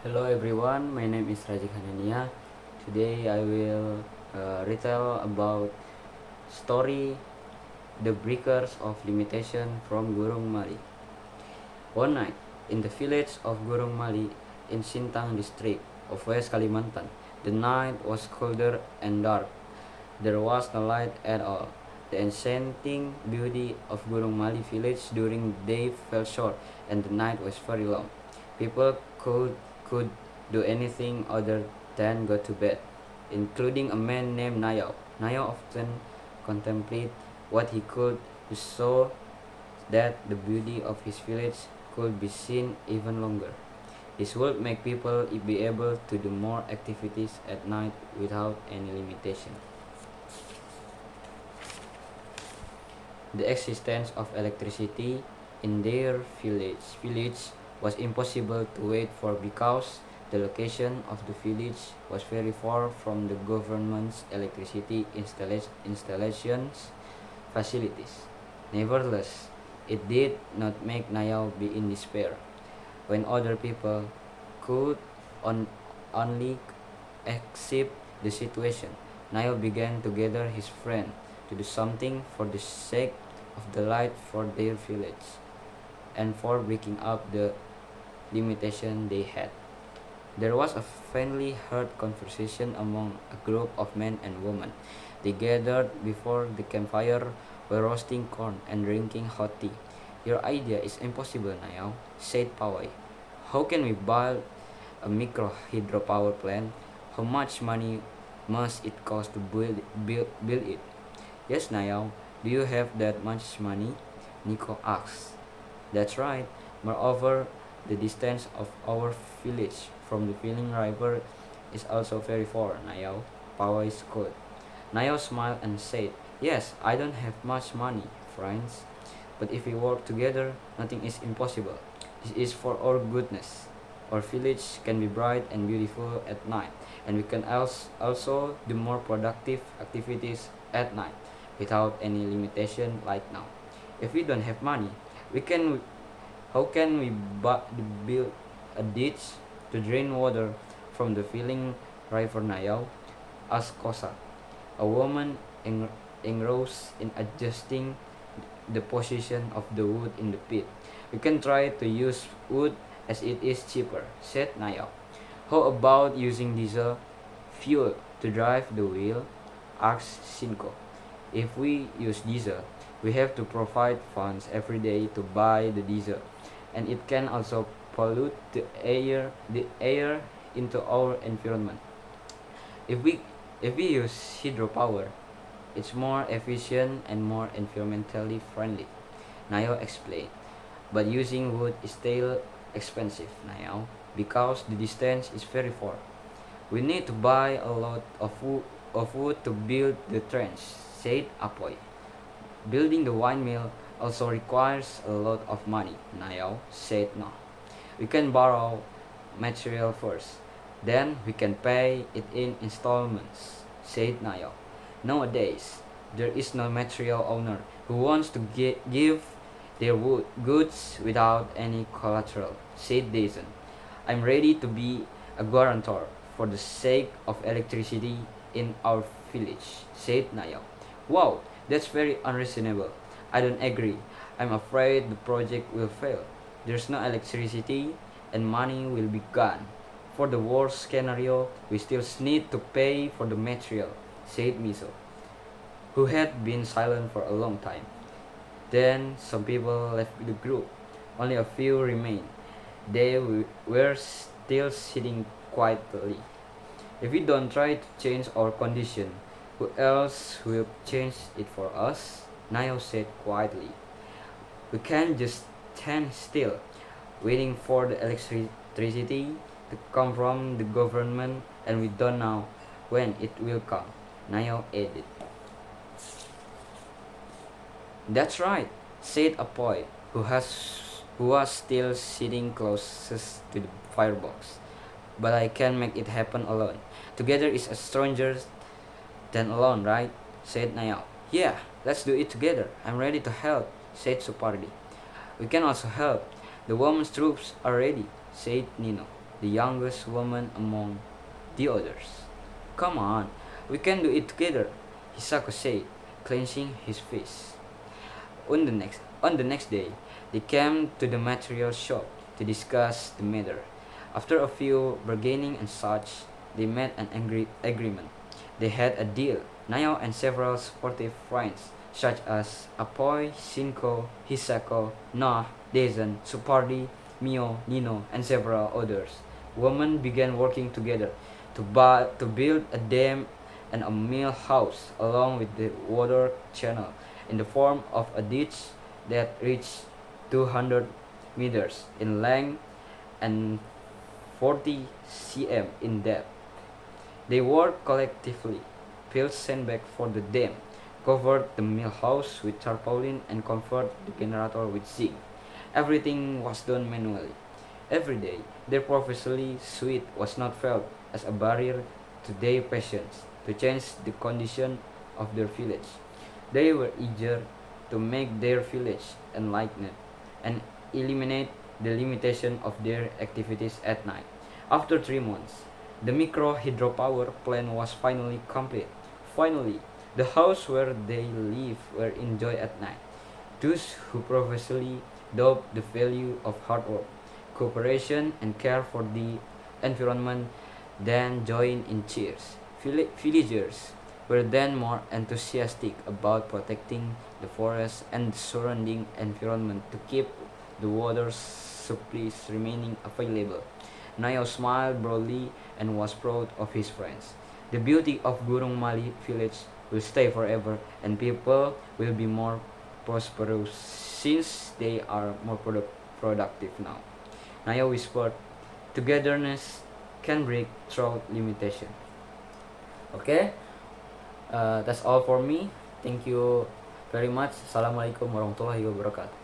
Hello everyone, my name is Rajiv Hanania. Today I will retell about story The Breakers of Limitation from Gurung Mali. One night, in the village of Gurung Mali in Sintang district of West Kalimantan, the night was colder and dark. There was no light at all. The enchanting beauty of Gurung Mali village during the day fell short and the night was very long. People could do anything other than go to bed, including a man named Nayao. Nayao often contemplated what he could do so that the beauty of his village could be seen even longer. This would make people be able to do more activities at night without any limitation. The existence of electricity in their village was impossible to wait for because the location of the village was very far from the government's electricity installations facilities. Nevertheless, it did not make Nayao be in despair. When other people could on, only accept the situation, Nayao began to gather his friends to do something for the sake of the light for their village and for breaking up the limitation they had. There was a faintly heard conversation among a group of men and women. They gathered before the campfire, were roasting corn and drinking hot tea. Your idea is impossible now, said Pawai. How can we build a micro hydropower plant? How much money must it cost to build it? Yes, Nayao, do you have that much money? Nico asked. That's right. Moreover, the distance of our village from the Feeling River is also very far, Nayao. Pawai scolded. Nayao smiled and said, Yes, I don't have much money, friends. But if we work together, nothing is impossible. This is for our goodness. Our village can be bright and beautiful at night, and we can also do more productive activities at night without any limitation like now. If we don't have money, we can how can we build a ditch to drain water from the Feeling River Nayao? Asked Kosa, a woman engrossed in adjusting the position of the wood in the pit. We can try to use wood as it is cheaper, said Nayao. How about using diesel fuel to drive the wheel? Asked Shinko. If we use diesel, we have to provide funds every day to buy the diesel, and it can also pollute the air into our environment. If we use hydropower, it's more efficient and more environmentally friendly, Nayo explained. But using wood is still expensive now because the distance is very far. We need to buy a lot of wood to build the trench, said Apoy. Building the windmill also requires a lot of money, Nayo said no. We can borrow material first, then we can pay it in installments, said Nayo. Nowadays, there is no material owner who wants to give their goods without any collateral, said Dason. I'm ready to be a guarantor for the sake of electricity in our village, said Nayo. Wow, that's very unreasonable. I don't agree. I'm afraid the project will fail. There's no electricity and money will be gone. For the worst scenario, we still need to pay for the material, said Miso, who had been silent for a long time. Then some people left the group. Only a few remained. They were still sitting quietly. If we don't try to change our condition, who else will change it for us? Nayo said quietly. We can't just stand still, waiting for the electricity to come from the government, and we don't know when it will come, Nayo added. That's right, said Apoy, who was still sitting closest to the firebox. But I can make it happen alone. Together is a stronger than alone, right? Said Nayao. Yeah, let's do it together. I'm ready to help, said Supardi. We can also help. The women's troops are ready, said Nino. the youngest woman among the others. Come on, we can do it together, Hisako said, clenching his fist. On the next day, they came to the material shop to discuss the matter. After a few bargaining and such, they met an agreement. They had a deal. Nayo and several sportive friends such as Apoy, Shinko, Hisako, Nah, Dezen, Supardi, Mio, Nino, and several others. Women began working together to build a dam and a mill house along with the water channel in the form of a ditch that reached 200 meters in length and 40 cm in depth. They worked collectively, built sandbag for the dam, covered the mill house with tarpaulin, and covered the generator with zinc. Everything was done manually. Every day, their professionally sweat was not felt as a barrier to their passions to change the condition of their village. They were eager to make their village enlightened and eliminate the limitation of their activities at night. After 3 months, the micro hydropower plant was finally complete. Finally, the house where they live were enjoyed at night. Those who professionally doubt the value of hard work, cooperation, and care for the environment then joined in cheers. Villagers were then more enthusiastic about protecting the forest and the surrounding environment to keep the water supplies remaining available. Nayo smiled broadly and was proud of his friends. The beauty of Gurung Mali village will stay forever, and people will be more prosperous since they are more productive now. Nayo whispered, togetherness can break through limitation. Okay, that's all for me. Thank you very much. Assalamualaikum warahmatullahi wabarakatuh.